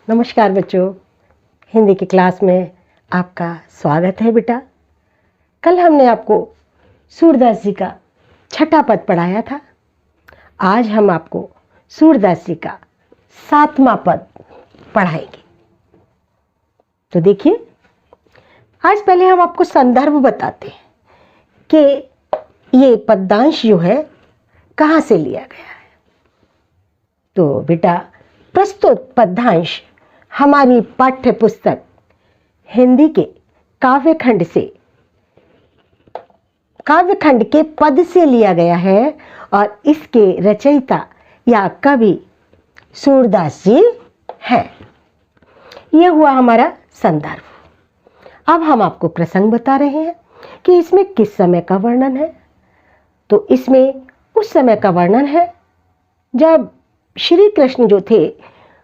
नमस्कार बच्चों, हिंदी की क्लास में आपका स्वागत है बेटा। कल हमने आपको सूरदास जी का छठा पद पढ़ाया था। आज हम आपको सूरदास जी का 7वां पद पढ़ाएंगे। तो देखिए, आज पहले हम आपको संदर्भ बताते हैं कि ये पद्यांश जो है कहाँ से लिया गया है। तो बेटा, प्रस्तुत पद्यांश हमारी पाठ्य पुस्तक हिंदी के काव्यखंड के पद से लिया गया है और इसके रचयिता या कवि सूरदास जी हैं। यह हुआ हमारा संदर्भ। अब हम आपको प्रसंग बता रहे हैं कि इसमें किस समय का वर्णन है। तो इसमें उस समय का वर्णन है जब श्री कृष्ण जो थे,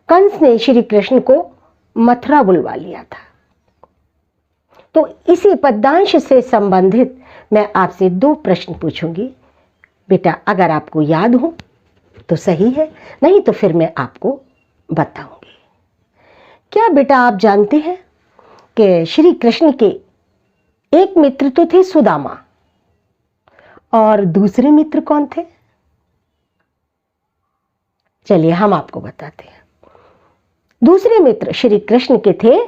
कंस ने श्री कृष्ण को मथुरा बुलवा लिया था। तो इसी पद्यांश से संबंधित मैं आपसे 2 प्रश्न पूछूंगी। बेटा, अगर आपको याद हो तो सही है, नहीं तो फिर मैं आपको बताऊंगी। क्या बेटा आप जानते हैं कि श्री कृष्ण के एक मित्र तो थे सुदामा, और दूसरे मित्र कौन थे? चलिए हम आपको बताते हैं। दूसरे मित्र श्री कृष्ण के थे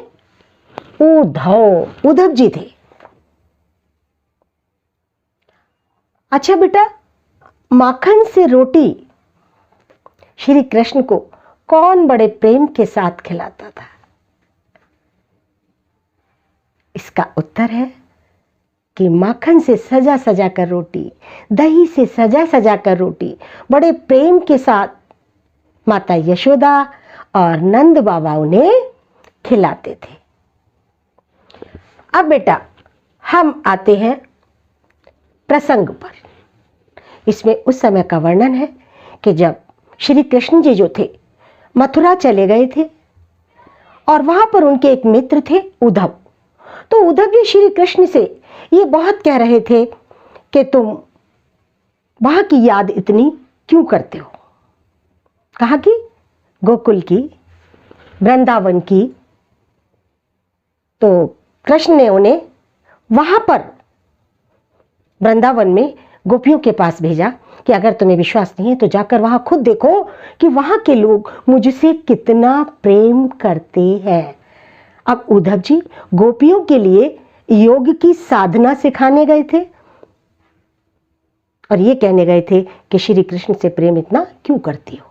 उद्धव जी थे। अच्छा बेटा, माखन से रोटी श्री कृष्ण को कौन बड़े प्रेम के साथ खिलाता था? इसका उत्तर है कि माखन से सजा सजा कर रोटी, दही से सजा सजा कर रोटी बड़े प्रेम के साथ माता यशोदा और नंद बाबा उन्हें खिलाते थे। अब बेटा, हम आते हैं प्रसंग पर। इसमें उस समय का वर्णन है कि जब श्री कृष्ण जी जो थे मथुरा चले गए थे और वहां पर उनके एक मित्र थे उद्धव। तो उद्धव जी श्री कृष्ण से ये बहुत कह रहे थे कि तुम वहां की याद इतनी क्यों करते हो। कहाँ की? गोकुल की, वृंदावन की। तो कृष्ण ने उन्हें वहां पर वृंदावन में गोपियों के पास भेजा कि अगर तुम्हें विश्वास नहीं है तो जाकर वहां खुद देखो कि वहां के लोग मुझसे कितना प्रेम करते हैं। अब उद्धव जी गोपियों के लिए योग की साधना सिखाने गए थे और ये कहने गए थे कि श्री कृष्ण से प्रेम इतना क्यों करती हो,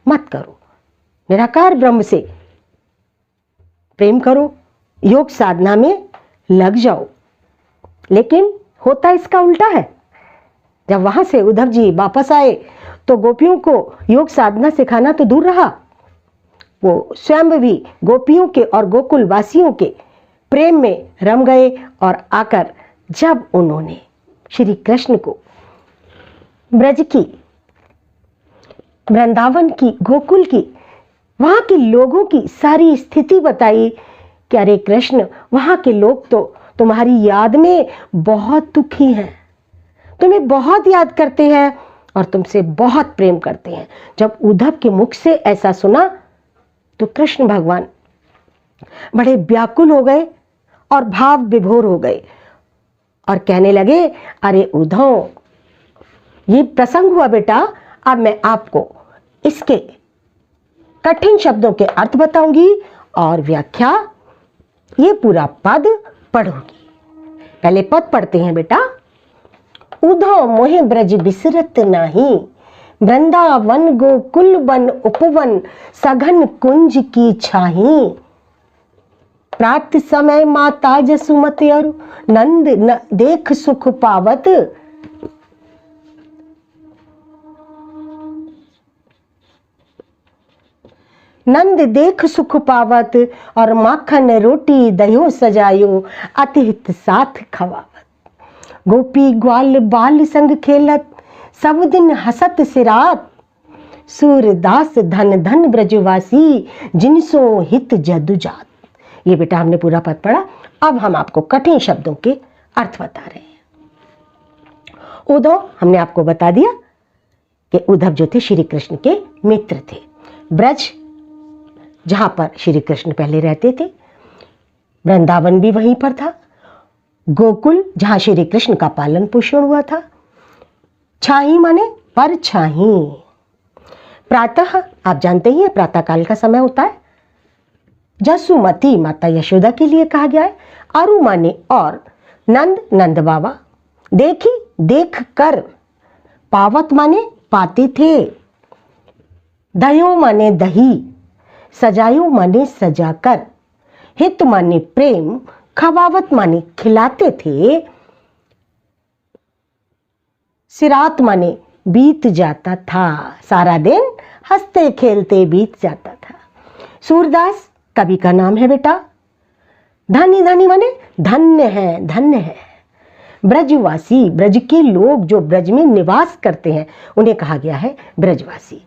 मत करो, निराकार ब्रह्म से प्रेम करो, योग साधना में लग जाओ। लेकिन होता इसका उल्टा है। जब वहां से उद्धव जी वापस आए तो गोपियों को योग साधना सिखाना तो दूर रहा, वो स्वयं भी गोपियों के और गोकुल वासियों के प्रेम में रम गए। और आकर जब उन्होंने श्री कृष्ण को ब्रज की, वृंदावन की, गोकुल की, वहां के लोगों की सारी स्थिति बताई कि अरे कृष्ण, वहां के लोग तो तुम्हारी याद में बहुत दुखी हैं, तुम्हें बहुत याद करते हैं और तुमसे बहुत प्रेम करते हैं। जब उद्धव के मुख से ऐसा सुना तो कृष्ण भगवान बड़े व्याकुल हो गए और भाव विभोर हो गए और कहने लगे, अरे उद्धव, ये प्रसंग हुआ बेटा। अब मैं आपको इसके कठिन शब्दों के अर्थ बताऊंगी और व्याख्या, ये पूरा पद पढ़ूंगी। पहले पद पढ़ते हैं बेटा। उद्धव मोहि ब्रज बिसरत नाही, वृंदावन गोकुल वन उपवन सघन कुंज की छाही। प्रात समय माता जसुमति और नंद न देख सुख पावत, नंद देख सुख पावत और माखन रोटी दह्यो सजायो अतिहित साथ खवावत। गोपी ग्वाल बाल संग खेलत सब दिन हसत सिरात, सूरदास धन धन ब्रजवासी जिनसो हित जदु जात। ये बेटा हमने पूरा पद पढ़ा। अब हम आपको कठिन शब्दों के अर्थ बता रहे हैं। उद्धव, हमने आपको बता दिया कि उद्धव जो थे श्री कृष्ण के मित्र थे। ब्रज जहाँ पर श्री कृष्ण पहले रहते थे। वृंदावन भी वहीं पर था। गोकुल जहाँ श्री कृष्ण का पालन पोषण हुआ था। छाही माने परछाही। प्रातः आप जानते ही हैं प्रातः काल का समय होता है। जसुमती माता यशोदा के लिए कहा गया है। अरु माने और, नंद नंद बाबा, देखी देख कर, पावत माने पाते थे, दयो माने दही, सजायो माने सजाकर, हित माने प्रेम, खवावत माने खिलाते थे, सिरात माने बीत जाता था, सारा दिन हंसते खेलते बीत जाता था। सूरदास कवि का नाम है बेटा। धनी धनी माने धन्य है, धन्य है। ब्रजवासी, ब्रज के लोग जो ब्रज में निवास करते हैं उन्हें कहा गया है ब्रजवासी।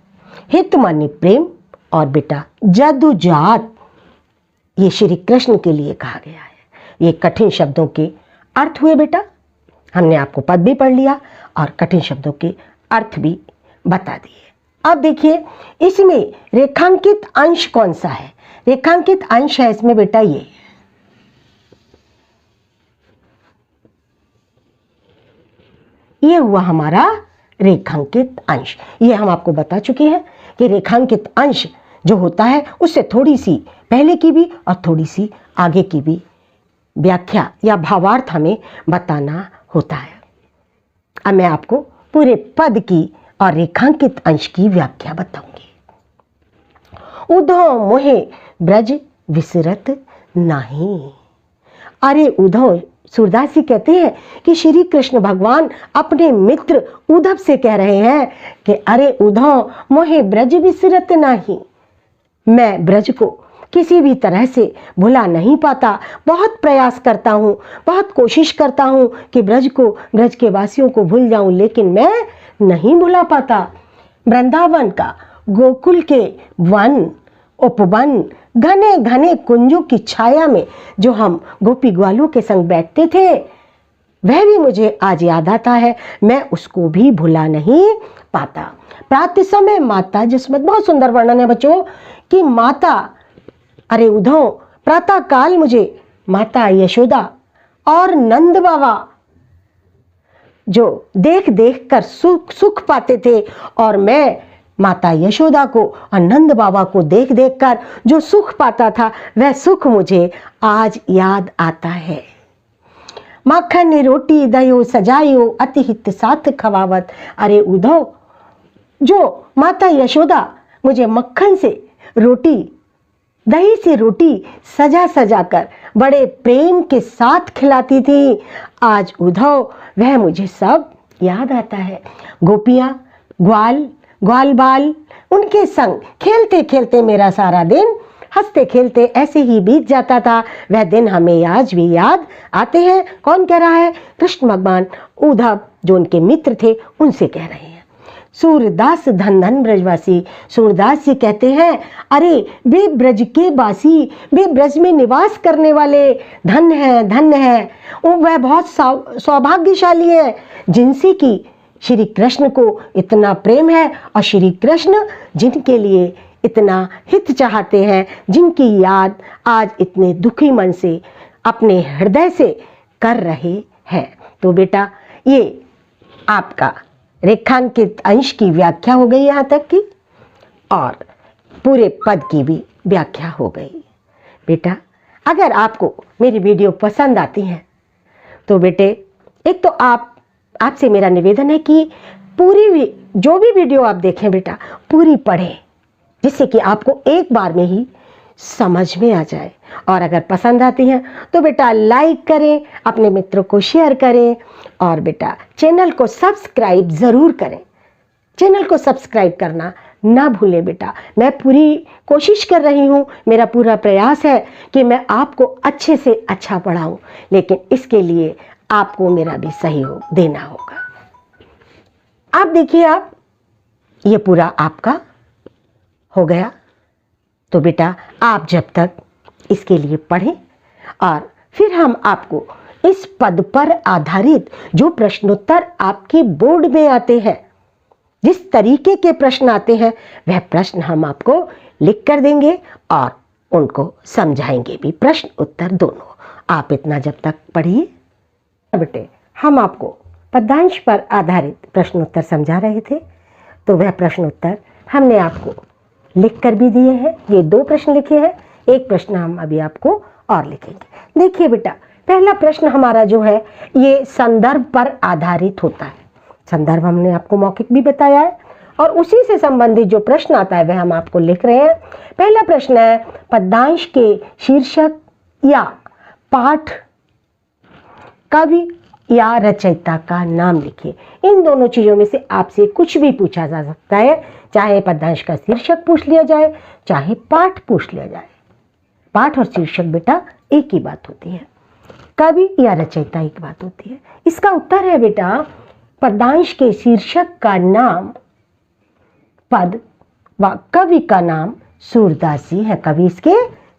हित माने प्रेम, और बेटा जदुजात ये श्री कृष्ण के लिए कहा गया है। ये कठिन शब्दों के अर्थ हुए बेटा। हमने आपको पद भी पढ़ लिया और कठिन शब्दों के अर्थ भी बता दिए। अब देखिए इसमें रेखांकित अंश कौन सा है। रेखांकित अंश है इसमें बेटा ये हुआ हमारा रेखांकित अंश। ये हम आपको बता चुके हैं कि रेखांकित अंश जो होता है उससे थोड़ी सी पहले की भी और थोड़ी सी आगे की भी व्याख्या या भावार्थ हमें बताना होता है। अब मैं आपको पूरे पद की और रेखांकित अंश की व्याख्या बताऊंगी। उधो मोहे ब्रज विसरत नहीं। अरे उधो, सूरदास जी कहते हैं कि श्री कृष्ण भगवान अपने मित्र उद्धव से कह रहे हैं कि अरे उद्धव मोहे ब्रज विसरत नहीं। मैं ब्रज को किसी भी तरह से भुला नहीं पाता। बहुत प्रयास करता हूँ, बहुत कोशिश करता हूँ कि ब्रज के वासियों को भूल जाऊं, लेकिन मैं नहीं भुला पाता। वृंदावन का, गोकुल के वन उपवन, घने घने कुंजों की छाया में जो हम गोपी ग्वालों के संग बैठते थे वह भी मुझे आज याद आता है। मैं उसको भी भुला नहीं पाता। प्रातः समय माता, जिसमें बहुत सुंदर वर्णन है बच्चों कि माता, अरे उद्धव प्रातः काल मुझे माता यशोदा और नंद बाबा जो देख देख कर सुख पाते थे, और मैं माता यशोदा को और नंद बाबा को देख देख कर जो सुख पाता था वह सुख मुझे आज याद आता है। माखन रोटी दयो सजायो अति हित साथ खवावत। अरे उद्धव, जो माता यशोदा मुझे मक्खन से रोटी, दही से रोटी सजा सजा कर बड़े प्रेम के साथ खिलाती थी, आज उद्धव वह मुझे सब याद आता है। गोपियाँ, ग्वाल बाल, उनके संग खेलते खेलते मेरा सारा दिन हंसते खेलते ऐसे ही बीत जाता था। वह दिन हमें आज भी याद आते हैं। कौन कह रहा है? कृष्ण भगवान उद्धव जो उनके मित्र थे उनसे कह रहे हैं। सूरदास धन धन ब्रजवासी। सूरदास जी कहते हैं अरे वे ब्रज के वासी, वे ब्रज में निवास करने वाले धन है, धन्य है। वह बहुत सौभाग्यशाली है जिनसे कि श्री कृष्ण को इतना प्रेम है और श्री कृष्ण जिनके लिए इतना हित चाहते हैं, जिनकी याद आज इतने दुखी मन से अपने हृदय से कर रहे हैं। तो बेटा ये आपका रेखांकित अंश की व्याख्या हो गई यहाँ तक की, और पूरे पद की भी व्याख्या हो गई। बेटा अगर आपको मेरी वीडियो पसंद आती है तो बेटे एक तो आपसे मेरा निवेदन है कि पूरी जो भी वीडियो आप देखें बेटा पूरी पढ़ें, जिससे कि आपको एक बार में ही समझ में आ जाए। और अगर पसंद आती हैं तो बेटा लाइक करें, अपने मित्रों को शेयर करें, और बेटा चैनल को सब्सक्राइब ज़रूर करें। चैनल को सब्सक्राइब करना ना भूलें बेटा। मैं पूरी कोशिश कर रही हूँ, मेरा पूरा प्रयास है कि मैं आपको अच्छे से अच्छा पढ़ाऊँ, लेकिन इसके लिए आपको मेरा भी सहयोग देना होगा। आप देखिए, आप ये पूरा आपका हो गया। तो बेटा आप जब तक इसके लिए पढ़ें, और फिर हम आपको इस पद पर आधारित जो प्रश्नोत्तर आपके बोर्ड में आते हैं, जिस तरीके के प्रश्न आते हैं वह प्रश्न हम आपको लिख कर देंगे और उनको समझाएंगे भी, प्रश्न उत्तर दोनों। आप इतना जब तक पढ़िए। बेटे, हम आपको पद्यांश पर आधारित प्रश्न उत्तर समझा रहे थे, तो वह प्रश्न उत्तर हमने आपको लिख कर भी दिए हैं। ये 2 प्रश्न लिखे हैं, एक प्रश्न हम अभी आपको और लिखेंगे। देखिए बेटा, पहला प्रश्न हमारा जो है ये संदर्भ पर आधारित होता है। संदर्भ हमने आपको मौखिक भी बताया है और उसी से संबंधित जो प्रश्न आता है वह हम आपको लिख रहे हैं। पहला प्रश्न है, पद्यांश के शीर्षक या पाठ, कवि या रचयिता का नाम लिखिए। इन दोनों चीजों में से आपसे कुछ भी पूछा जा सकता है, चाहे पद्यांश का शीर्षक पूछ लिया जाए, चाहे पाठ पूछ लिया जाए। पाठ और शीर्षक बेटा एक ही बात होती है, कवि या रचयिता एक बात होती है। इसका उत्तर है बेटा, पद्यांश के शीर्षक का नाम पद व कवि का नाम सूरदासी है। कवि इसके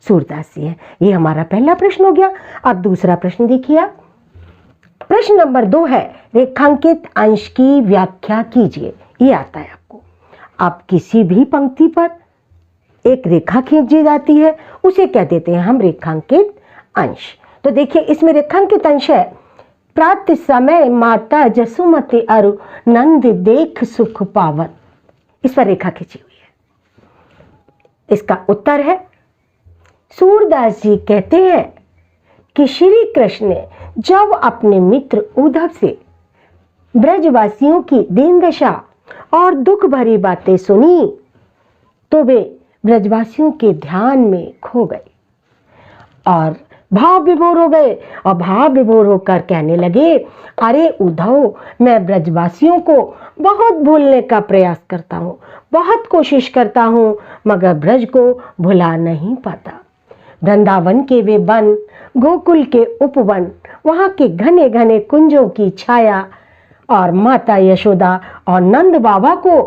सूरदासी है। ये हमारा पहला प्रश्न हो गया। अब दूसरा प्रश्न देखिए। प्रश्न नंबर 2 है, रेखांकित अंश की व्याख्या कीजिए। ये आता है आपको। आप किसी भी पंक्ति पर एक रेखा खींची जाती है, उसे कह देते हैं हम रेखांकित अंश। तो देखिए, इसमें रेखांकित अंश है, प्रात समय माता जसुमति अरु नंद देख सुख पावन। इस पर रेखा खींची हुई है। इसका उत्तर है, सूरदास जी कहते हैं कि श्री कृष्ण ने जब अपने मित्र उद्धव से ब्रजवासियों की दीन दशा और दुख भरी बातें सुनी तो वे ब्रजवासियों के ध्यान में खो गए और भाव विभोर हो गए और भाव विभोर होकर कहने लगे, अरे उद्धव, मैं ब्रजवासियों को बहुत भूलने का प्रयास करता हूँ, बहुत कोशिश करता हूँ, मगर ब्रज को भुला नहीं पाता। वृंदावन के वे वन, गोकुल के उपवन, वहाँ के घने घने कुंजों की छाया और माता यशोदा और नंद बाबा को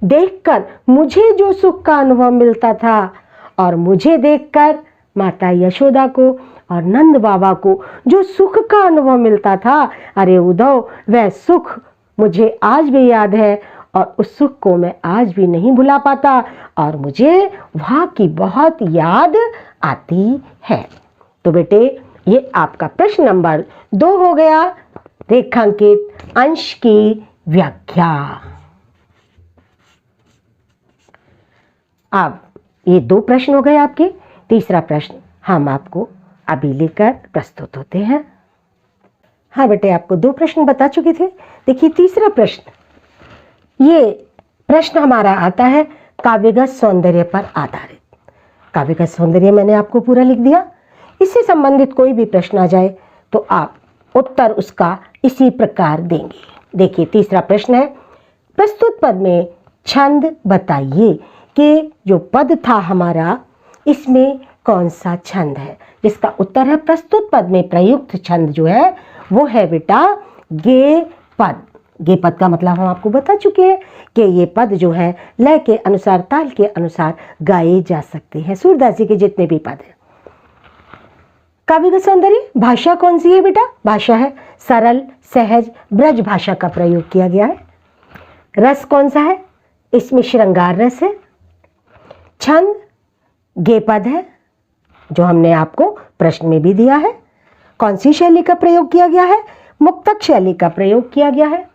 देखकर मुझे जो सुख का अनुभव मिलता था और मुझे देखकर माता यशोदा को और नंद बाबा को जो सुख का अनुभव मिलता था, अरे उद्धव, वह सुख मुझे आज भी याद है और उस सुख को मैं आज भी नहीं भुला पाता और मुझे वहाँ की बहुत याद आती है। तो बेटे, ये आपका प्रश्न नंबर 2 हो गया, रेखांकित अंश की व्याख्या। अब ये 2 प्रश्न हो गए आपके। तीसरा प्रश्न हम आपको अभी लेकर प्रस्तुत होते हैं। हाँ बेटे, आपको 2 प्रश्न बता चुके थे। देखिए, तीसरा प्रश्न, ये प्रश्न हमारा आता है काव्यगत सौंदर्य पर आधारित। काव्यगत सौंदर्य मैंने आपको पूरा लिख दिया। इससे संबंधित कोई भी प्रश्न आ जाए तो आप उत्तर उसका इसी प्रकार देंगे। देखिए, तीसरा प्रश्न है, प्रस्तुत पद में छंद बताइए कि जो पद था हमारा, इसमें कौन सा छंद है। जिसका उत्तर है, प्रस्तुत पद में प्रयुक्त छंद जो है वो है बेटा गे पद। गे पद का मतलब हम आपको बता चुके हैं कि ये पद जो है लय के अनुसार, ताल के अनुसार गाए जा सकते हैं। सूरदास जी के जितने भी पद हैं। काव्यगत सौंदर्य, भाषा कौन सी है बेटा? भाषा है सरल, सहज, ब्रज भाषा का प्रयोग किया गया है। रस कौन सा है? इसमें श्रृंगार रस है। छंद गे पद है, जो हमने आपको प्रश्न में भी दिया है। कौन सी शैली का प्रयोग किया गया है? मुक्तक शैली का प्रयोग किया गया है।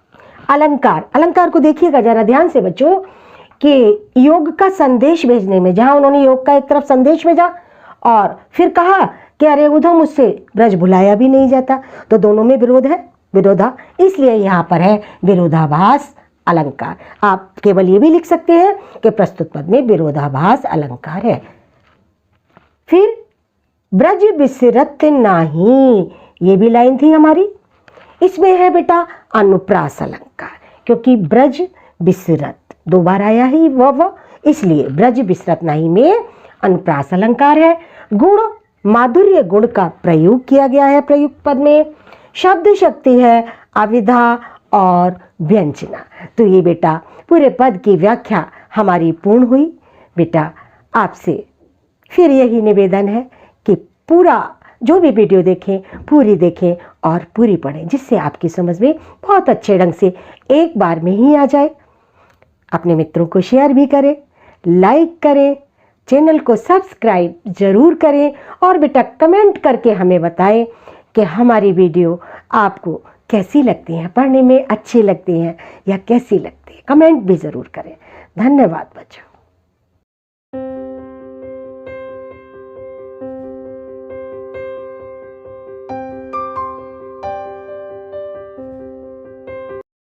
अलंकार, अलंकार को देखिएगा जरा ध्यान से बच्चों, कि योग का संदेश भेजने में, जहां उन्होंने योग का एक तरफ संदेश भेजा और फिर कहा कि अरे उद्धव, मुझसे ब्रज भुलाया भी नहीं जाता, तो दोनों में विरोध है, विरोधा, इसलिए यहां पर है विरोधाभास अलंकार। आप केवल ये भी लिख सकते हैं कि प्रस्तुत पद में विरोधाभास अलंकार है। फिर ब्रज बिसरत नाही, ये भी लाइन थी हमारी। इसमें है बेटा अनुप्रास अलंकार, क्योंकि ब्रज बिसरत 2 बार आया ही वह, इसलिए ब्रज बिसरत नाही में अनुप्रास अलंकार है। गुण माधुर्य गुण का प्रयोग किया गया है प्रयुक्त पद में। शब्द शक्ति है अविधा और व्यंजना। तो ये बेटा पूरे पद की व्याख्या हमारी पूर्ण हुई। बेटा आपसे फिर यही निवेदन है कि पूरा जो भी वीडियो देखें, पूरी देखें और पूरी पढ़ें, जिससे आपकी समझ में बहुत अच्छे ढंग से एक बार में ही आ जाए। अपने मित्रों को शेयर भी करें, लाइक करें चैनल को सब्सक्राइब जरूर करें और बेटा कमेंट करके हमें बताएं कि हमारी वीडियो आपको कैसी लगती हैं, पढ़ने में अच्छी लगती हैं या कैसी लगती है। कमेंट भी ज़रूर करें। धन्यवाद बच्चों।